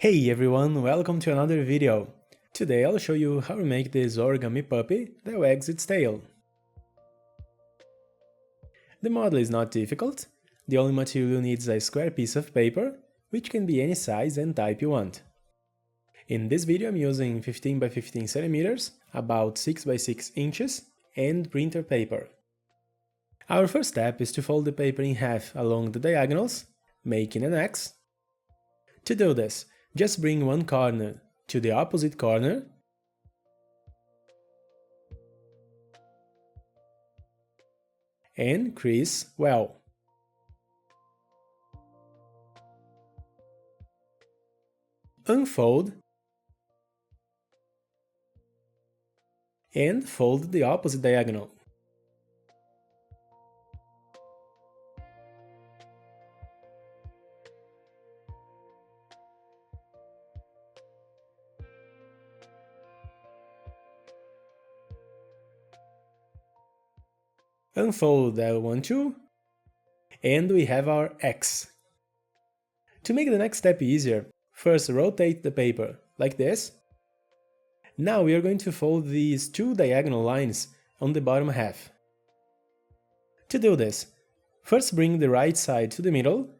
Hey everyone, welcome to another video. Today I'll show you how to make this origami puppy that wags its tail. The model is not difficult. The only material you need is a square piece of paper, which can be any size and type you want. In this video I'm using 15 by 15 centimeters, about 6 by 6 inches, and printer paper. Our first step is to fold the paper in half along the diagonals, making an X. To do this, just bring one corner to the opposite corner and crease well. Unfold and fold the opposite diagonal. Unfold L1, 2, and we have our X. To make the next step easier, first rotate the paper, like this. Now we are going to fold these two diagonal lines on the bottom half. To do this, first bring the right side to the middle,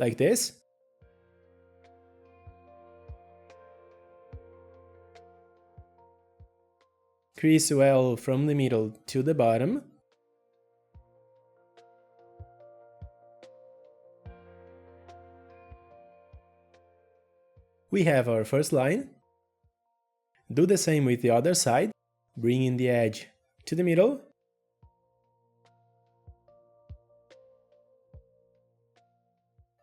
like this. Crease well from the middle to the bottom. We have our first line. Do the same with the other side, bringing the edge to the middle.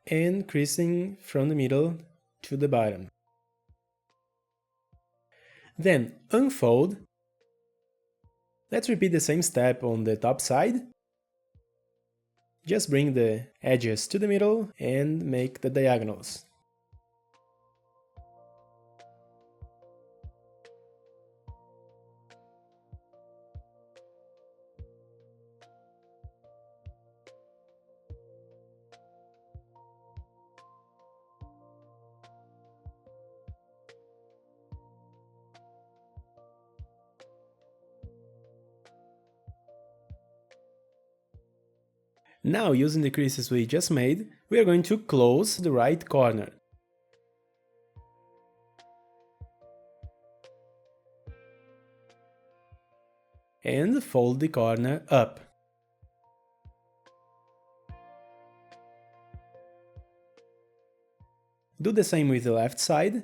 And creasing from the middle to the bottom. Then unfold. Let's repeat the same step on the top side. Just bring the edges to the middle and make the diagonals. Now, using the creases we just made, we are going to close the right corner. And fold the corner up. Do the same with the left side.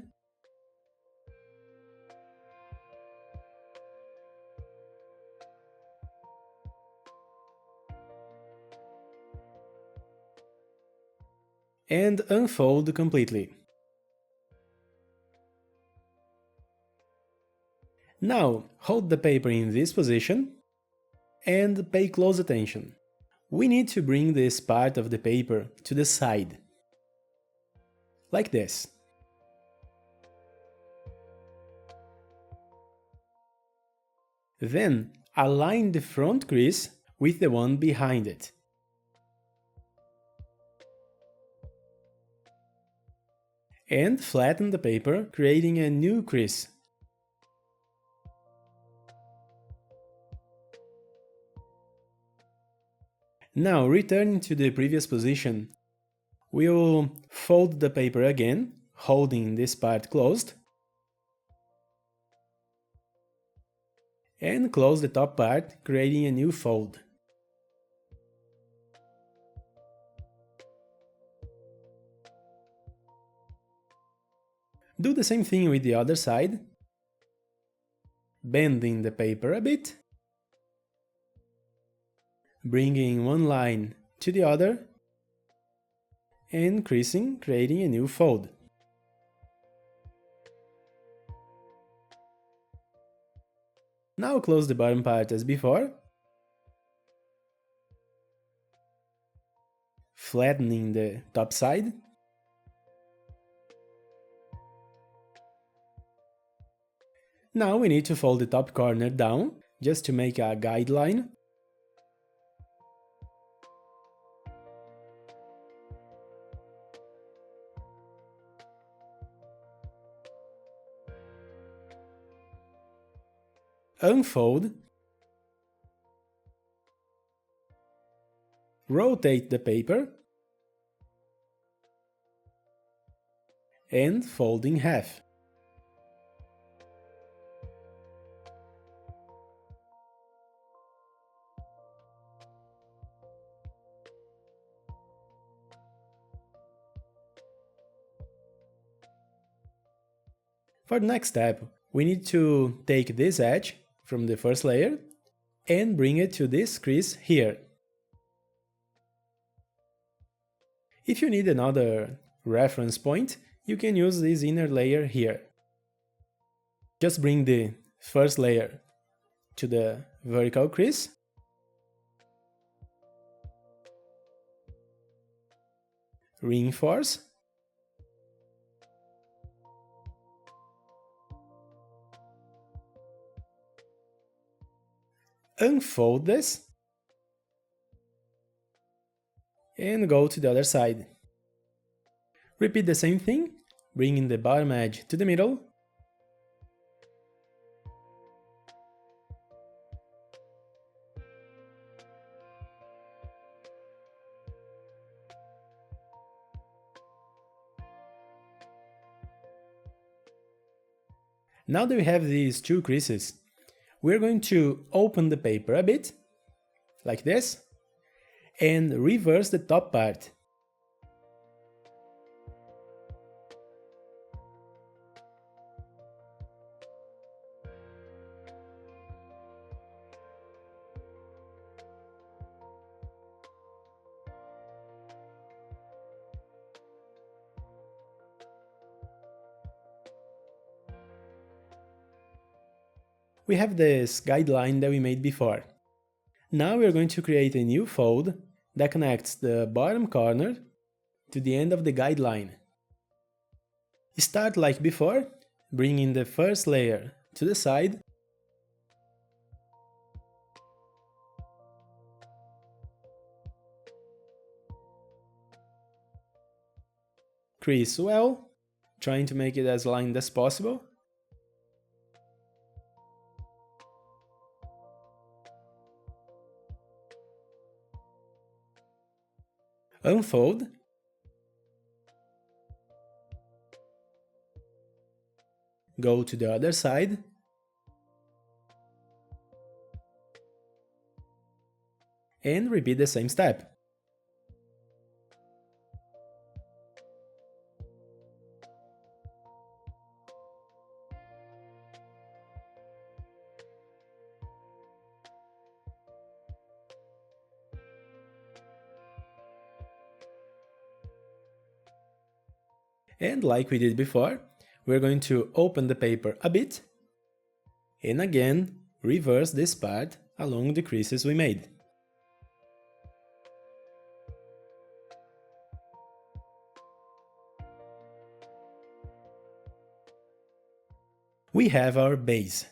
And unfold completely. Now, hold the paper in this position and pay close attention. We need to bring this part of the paper to the side, like this. Then, align the front crease with the one behind it. And flatten the paper, creating a new crease. Now, returning to the previous position, we'll fold the paper again, holding this part closed, and close the top part, creating a new fold. Do the same thing with the other side, bending the paper a bit, bringing one line to the other, and creasing, creating a new fold. Now close the bottom part as before, flattening the top side. Now we need to fold the top corner down, just to make a guideline. unfold, rotate the paper, and fold in half. For the next step, we need to take this edge from the first layer and bring it to this crease here. If you need another reference point, you can use this inner layer here. Just bring the first layer to the vertical crease, reinforce, unfold this, and go to the other side. Repeat the same thing, bringing the bottom edge to the middle, now that we have these two creases, we're going to open the paper a bit, like this, and reverse the top part. We have this guideline that we made before. Now we are going to create a new fold that connects the bottom corner to the end of the guideline. Start like before, bringing the first layer to the side, crease well, trying to make it as lined as possible. Unfold, go to the other side, and repeat the same step. And like we did before, we're going to open the paper a bit, and again reverse this part along the creases we made. We have our base.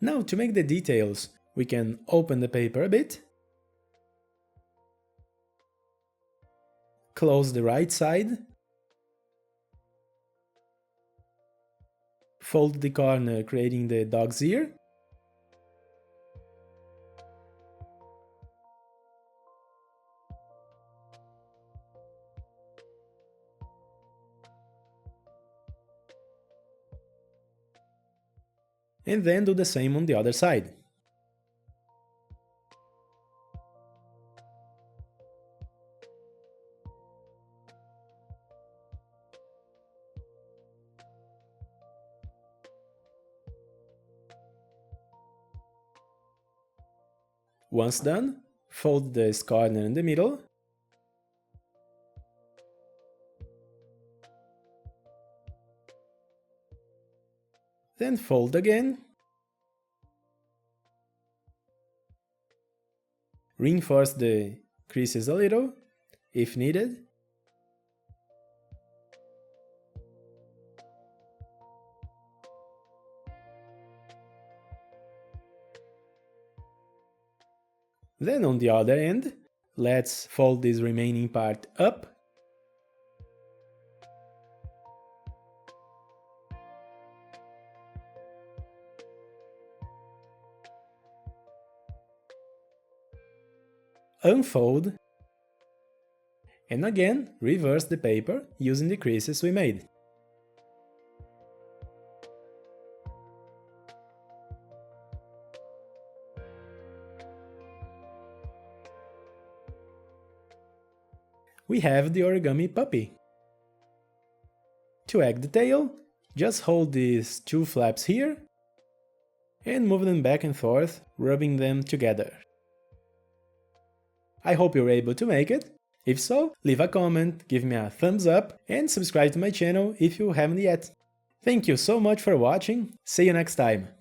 Now to make the details, we can open the paper a bit, close the right side, fold the corner creating the dog's ear, and then do the same on the other side. Once done, fold this corner in the middle, then fold again, reinforce the creases a little, if needed, then on the other end, let's fold this remaining part up, unfold, and again reverse the paper using the creases we made. We have the origami puppy. To egg the tail, just hold these two flaps here and move them back and forth, rubbing them together. I hope you were able to make it. If so, leave a comment, give me a thumbs up, and subscribe to my channel if you haven't yet. Thank you so much for watching, see you next time!